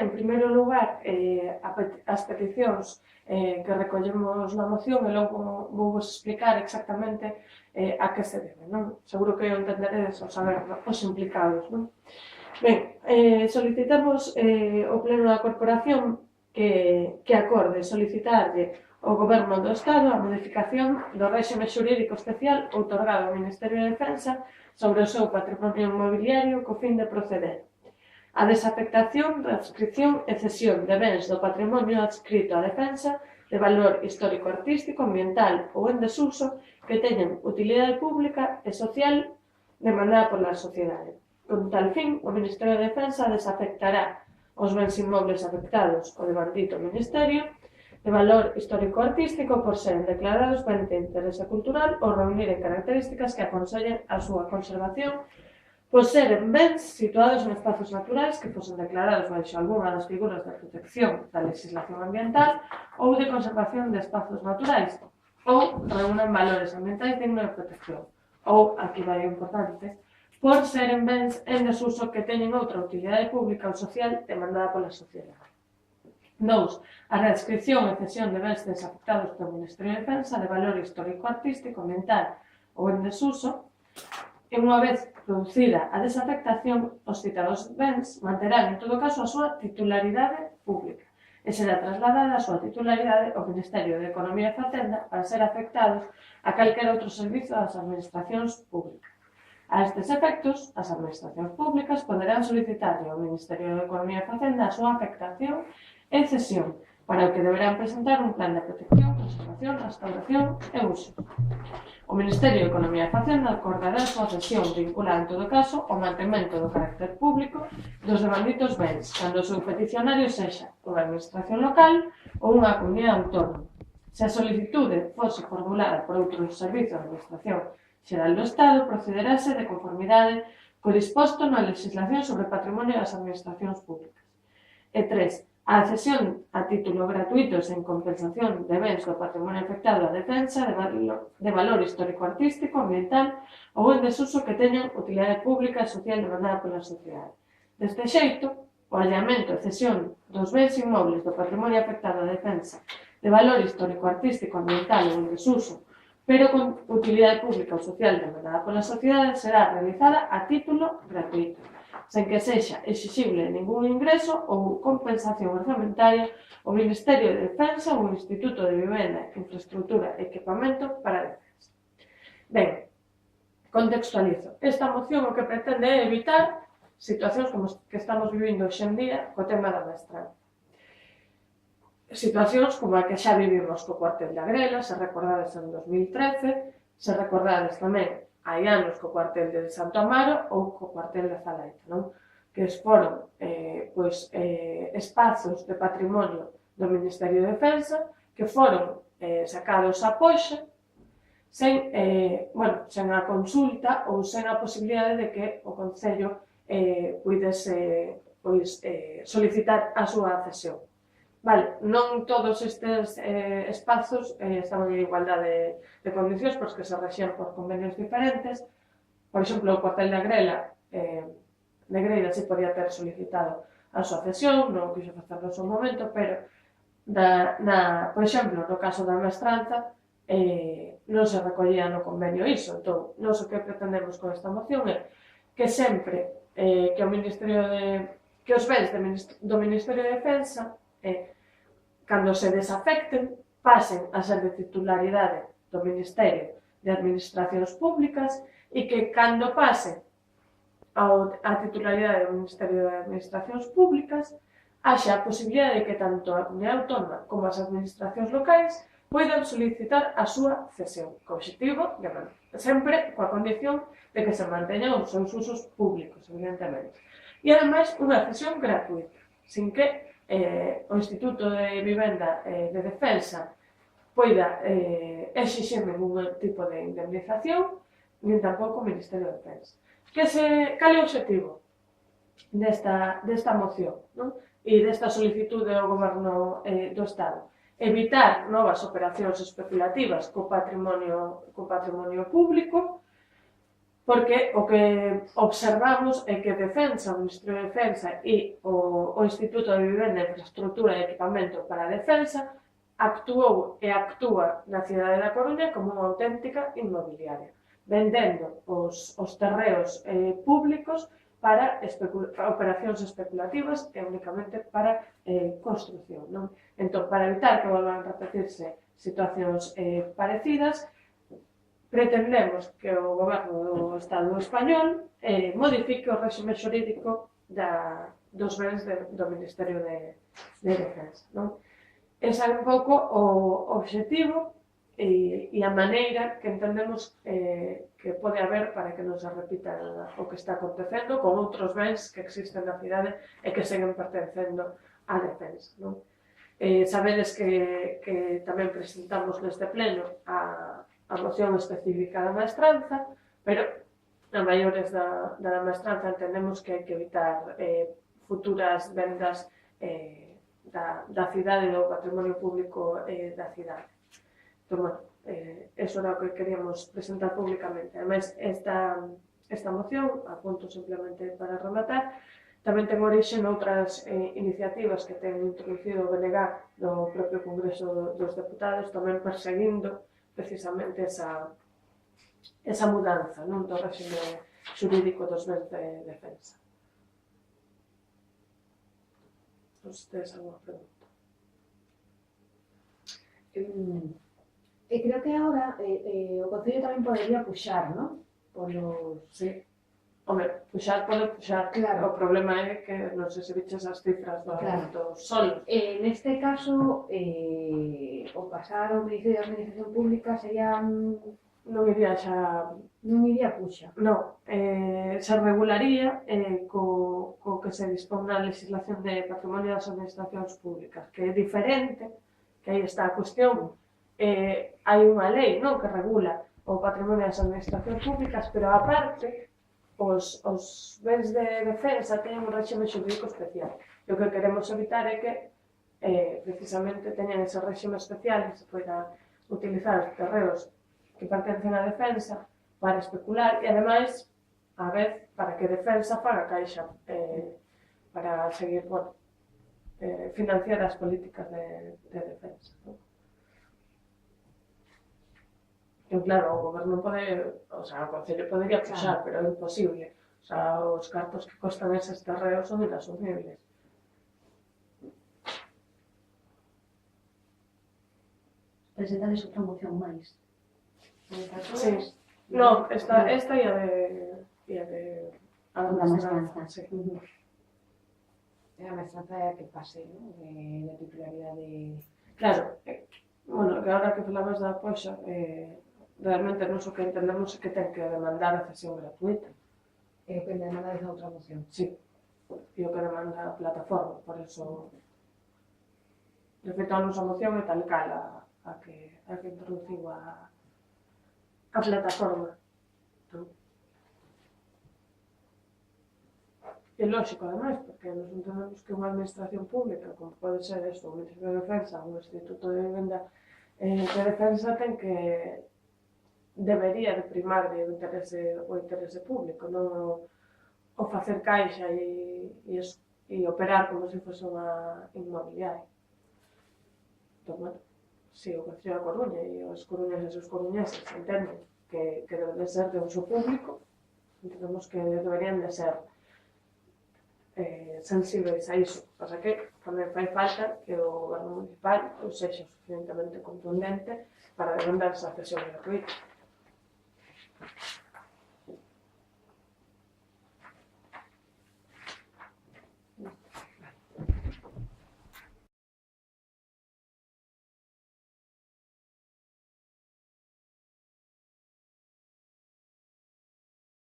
En primeiro lugar, as peticións que recollemos na moción e logo vou vos explicar exactamente a que se debe, non? Seguro que o entenderedes ao saber os implicados, non? Ben, solicitamos ao Pleno da Corporación que acorde solicitarlle ao Goberno do Estado a modificación do réxime xurídico especial outorgado ao Ministerio de Defensa sobre o seu patrimonio inmobiliario co fin de proceder a desafectación, readscripción e cesión de bens do patrimonio adscrito á defensa de valor histórico-artístico, ambiental ou en desuso que teñen utilidade pública e social demandada pola sociedade. Con tal fin, o Ministerio de Defensa desafectará os bens inmobles afectados ao devandito Ministerio de valor histórico-artístico por seren declarados ben de interese cultural ou reuniren características que aconsellen a súa conservación por seren bens situados en espazos naturais que fosen declarados baixo algunha das figuras de protección da legislación ambiental ou de conservación de espazos naturais ou reúnan valores ambientais dignos de protección ou, aquí vai o importante, por seren bens en desuso que teñen outra utilidade pública ou social demandada pola sociedade. 2. A readscripción e cesión de bens desafectados polo Ministerio de Defensa de valor histórico-artístico, ambiental ou en desuso. E unha vez producida a desafectación, os citados bens manterán, en todo caso, a súa titularidade pública e será trasladada a súa titularidade ao Ministerio de Economía e Facenda para ser afectados a calquer outro servizo das administracións públicas. A estes efectos, as administracións públicas poderán solicitarlle ao Ministerio de Economía e Facenda a súa afectación e cesión, para o que deberán presentar un plan de protección, conservación, restauración e uso. O Ministerio de Economía e Facenda acordará a súa cesión vinculada, en todo caso, ao mantemento do carácter público dos devanditos bens, cando o seu peticionario sexa unha administración local ou unha comunidade autónoma. Se a solicitude fose formulada por outro servizo da Administración Xeral do Estado, procederase de conformidade co disposto na legislación sobre patrimonio das administracións públicas. E 3. A cesión a título gratuito sen compensación de bens do patrimonio afectado á defensa de valor histórico-artístico, ambiental ou en desuso que teñan utilidade pública e social demandada pola sociedade. Deste xeito, o allamento e cesión dos bens inmobles do patrimonio afectado á defensa de valor histórico-artístico, ambiental ou en desuso, pero con utilidade pública ou social demandada pola sociedade, será realizada a título gratuito, sen que sexa exixible ningún ingreso ou compensación orzamentaria ao Ministerio de Defensa ou ao Instituto de Vivenda, Infraestructura e Equipamento para a Defensa. Ben, contextualizo. Esta moción o que pretende é evitar situacións como que estamos vivindo hoxe en día co tema da mestranza. Situacións como a que xa vivimos co cuartel da Grela, se recordades en 2013, se recordades tamén hai anos co cuartel de Santo Amaro ou co cuartel de Zalaita, non? Que foron espazos de patrimonio do Ministerio de Defensa que foron sacados a poxa sen a consulta ou sen a posibilidade de que o Concello puidese solicitar a súa cesión. Vale, non todos estes espazos estaban en igualdade de condicións, porque se rexían por convenios diferentes. Por exemplo, o cuartel da Grela, Negreira se podía ter solicitado a súa cesión, non quixo facerlo no seu momento, pero, por exemplo, no caso da mestranza, non se recollía no convenio iso. Entón, nós o que pretendemos con esta moción é que sempre que os bens do Ministerio de Defensa, cando se desafecten, pasen a ser de titularidade do Ministerio de Administracións Públicas e que cando pasen a titularidade do Ministerio de Administracións Públicas haxa a posibilidade de que tanto a comunidade autónoma como as administracións locais poidan solicitar a súa cesión, co obxectivo, sempre coa condición de que se manteñan os seus usos públicos, evidentemente. E, ademais, unha cesión gratuita, sin que o Instituto de Vivenda de Defensa poida exixir ningún tipo de indemnización, nin tampouco o Ministerio de Defensa. Cal é o objetivo desta moción, e desta solicitude ao Goberno do Estado? Evitar novas operacións especulativas co patrimonio público, Porque o que observamos é que Defensa, o Ministerio de Defensa e o Instituto de Vivenda, Infraestructura e Equipamento para a Defensa actuou e actúa na cidade da Coruña como unha auténtica inmobiliaria, vendendo os terreos públicos para operacións especulativas e únicamente para construcción, non? Entón, para evitar que volvan a repetirse situacións parecidas, pretendemos que o Goberno do Estado español modifique o réxime xurídico dos bens do Ministerio de Defensa, non? Ese é un pouco o obxectivo e a maneira que entendemos que pode haber para que non se repita o que está acontecendo con outros bens que existen na cidade e que seguen pertencendo á defensa, non? Sabedes que tamén presentamos neste pleno a moción específica da maestranza, pero a maiores da maestranza entendemos que hai que evitar futuras vendas da cidade, do patrimonio público da cidade. Entón, bueno, eso era o que queríamos presentar públicamente. Ademais, esta moción, apunto simplemente para rematar, tamén ten orixe noutras iniciativas que ten introducido o BNG do propio Congreso dos Deputados, tamén perseguindo precisamente esa mudanza, non, do réxime xurídico dos bens de defensa. Non sei se tedes alguna pregunta. Creo que agora o Concello tamén podería puxar, non? Sí. Home, puxar pode puxar. Claro. O problema é que non sei se viches as cifras do sol. Neste caso, o pasar ao Ministerio de Administración Pública serían... Non iría xa... Non iría puxa. Non, se regularía co que se dispón na legislación de patrimonio das administracións públicas, que é diferente, que aí está a cuestión. Hai unha lei, non, que regula o patrimonio das administracións públicas, pero aparte os bens de defensa teñen un réxime xurídico especial. E o que queremos evitar é que precisamente teñan ese réxime especial e se poida utilizar os terreos que pertencen á defensa para especular e, ademais, a vez, para que defensa faga caixa para seguir, bueno, financiar as políticas de defensa, non? E, claro, o goberno pode, o sea, o Concello podería puxar, pero é imposible. O sea, os cartos que costan eses terreos son inasumibles. Presentades outra moción máis. Sí. Non, esta e a de a maestranza. Sí. A maestranza é a que pase, non? De titularidade... Claro, bueno, que agora que falabas da poxa, realmente non o que entendemos é que ten que demandar a cesión gratuita. É o que demanda esa outra moción. Sí, e o que demanda a plataforma, por eso... De feito, a nosa moción é tal cal a que introduciu a plataforma. É lógico, ademais, porque nos entendemos que unha administración pública, como pode ser isto, o Ministerio de Defensa, o Instituto de Vivenda de Defensa, debería de primar o interese público, non o facer caixa e operar como se fose unha inmobiliaria. Entón, bueno, se o Concello da Coruña e os coruñeses e os coruñeses entenden que debe de ser de uso público, entendemos que deberían de ser sensibles a iso. Pasa que tamén fai falta que o goberno municipal sexa suficientemente contundente para demandar esa cesión gratuita.